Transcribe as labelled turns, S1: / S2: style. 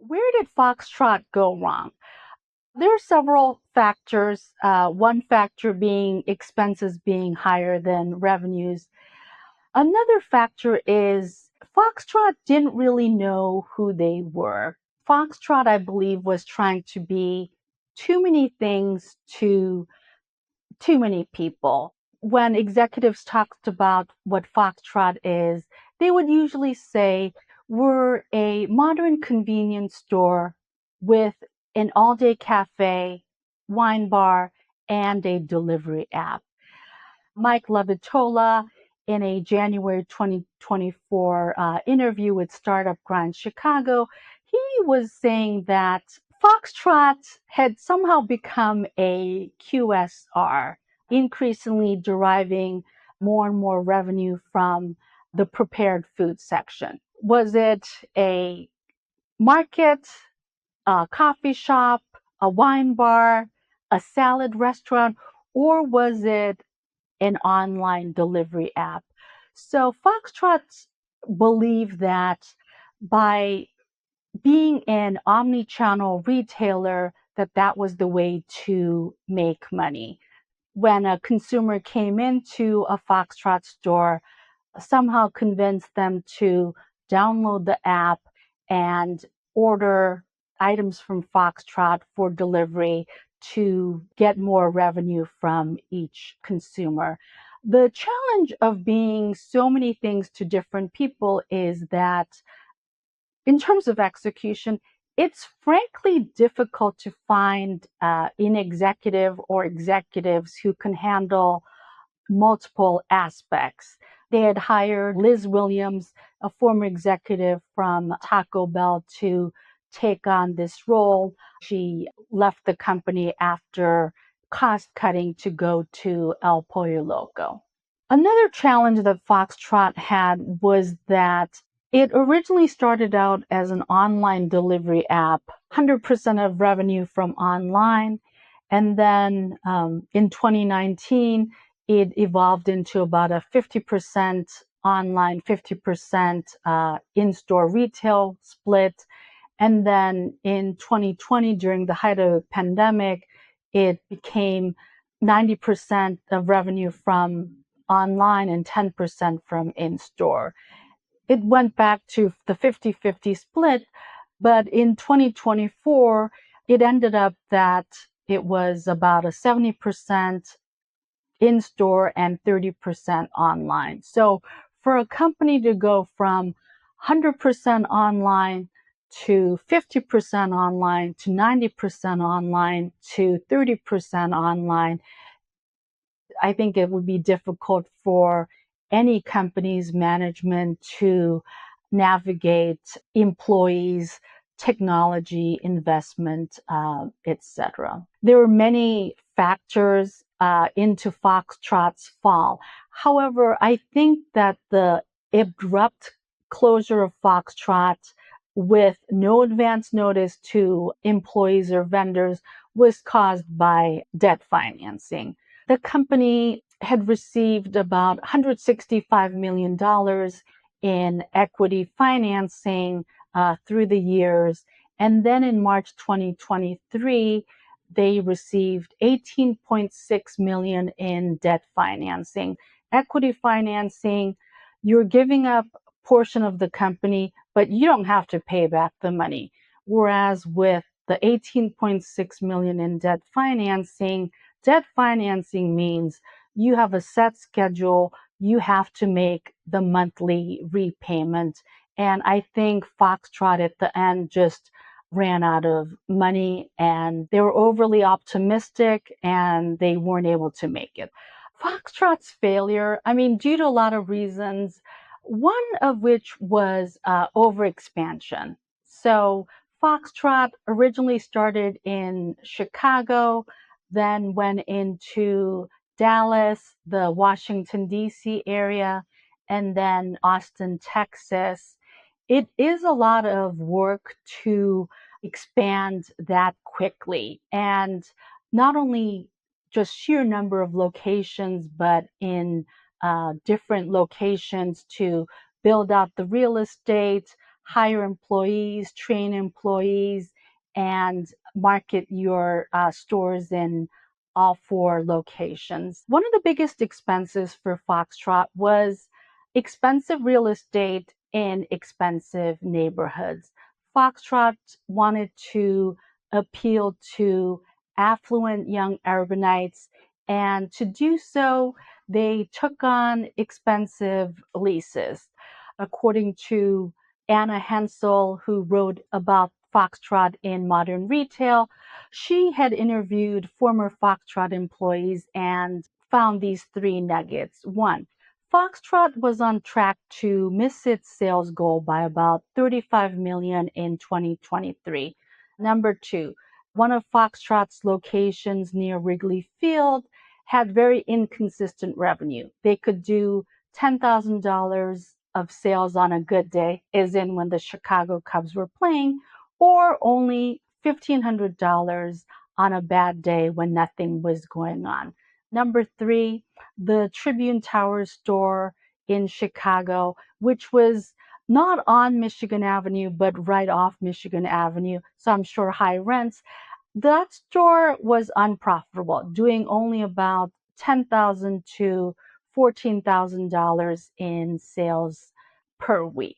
S1: Where did Foxtrot go wrong? There are several factors. One factor being expenses being higher than revenues. Another factor is Foxtrot didn't really know who they were. Foxtrot, I believe, was trying to be too many things to too many people. When executives talked about what Foxtrot is, they would usually say, we're a modern convenience store with an all-day cafe, wine bar, and a delivery app. Mike Levitola, in a January 2024 interview with Startup Grind Chicago, he was saying that Foxtrot had somehow become a QSR, increasingly deriving more and more revenue from the prepared food section. Was it a market, a coffee shop, a wine bar, a salad restaurant, or was it an online delivery app? So Foxtrot believed that by being an omni-channel retailer, that was the way to make money. When a consumer came into a Foxtrot store, somehow convinced them to download the app and order items from Foxtrot for delivery to get more revenue from each consumer. The challenge of being so many things to different people is that in terms of execution, it's frankly difficult to find an executive or executives who can handle multiple aspects. They had hired Liz Williams, a former executive from Taco Bell, to take on this role. She left the company after cost cutting to go to El Pollo Loco. Another challenge that Foxtrot had was that it originally started out as an online delivery app, 100% of revenue from online. And then in 2019, it evolved into about a 50% online, 50% in-store retail split. And then in 2020, during the height of the pandemic, it became 90% of revenue from online and 10% from in-store. It went back to the 50-50 split, but in 2024, it ended up that it was about a 70% in-store and 30% online. So for a company to go from 100% online to 50% online to 90% online to 30% online, I think it would be difficult for any company's management to navigate employees, technology investment, etc. There were many factors into Foxtrot's fall. However, I think that the abrupt closure of Foxtrot with no advance notice to employees or vendors was caused by debt financing. The company had received about $165 million in equity financing through the years. And then in March 2023, they received $18.6 million in debt financing. Equity financing, you're giving up a portion of the company, but you don't have to pay back the money. Whereas with the $18.6 million in debt financing means you have a set schedule, you have to make the monthly repayment. And I think Foxtrot at the end just ran out of money and they were overly optimistic and they weren't able to make it. Foxtrot's failure, due to a lot of reasons, one of which was overexpansion. So Foxtrot originally started in Chicago, then went into Dallas, the Washington, D.C. area, and then Austin, Texas. It is a lot of work to expand that quickly. And not only just sheer number of locations, but in different locations to build out the real estate, hire employees, train employees, and market your stores in all 4 locations. One of the biggest expenses for Foxtrot was expensive real estate in expensive neighborhoods. Foxtrot wanted to appeal to affluent young urbanites, and to do so, they took on expensive leases. According to Anna Hensel, who wrote about Foxtrot in Modern Retail, she had interviewed former Foxtrot employees and found these 3 nuggets. One, Foxtrot was on track to miss its sales goal by about 35 million in 2023. Number 2, one of Foxtrot's locations near Wrigley Field had very inconsistent revenue. They could do $10,000 of sales on a good day, as in when the Chicago Cubs were playing, or only $1,500 on a bad day when nothing was going on. Number 3, the Tribune Tower store in Chicago, which was not on Michigan Avenue, but right off Michigan Avenue, so I'm sure high rents. That store was unprofitable, doing only about $10,000 to $14,000 in sales per week.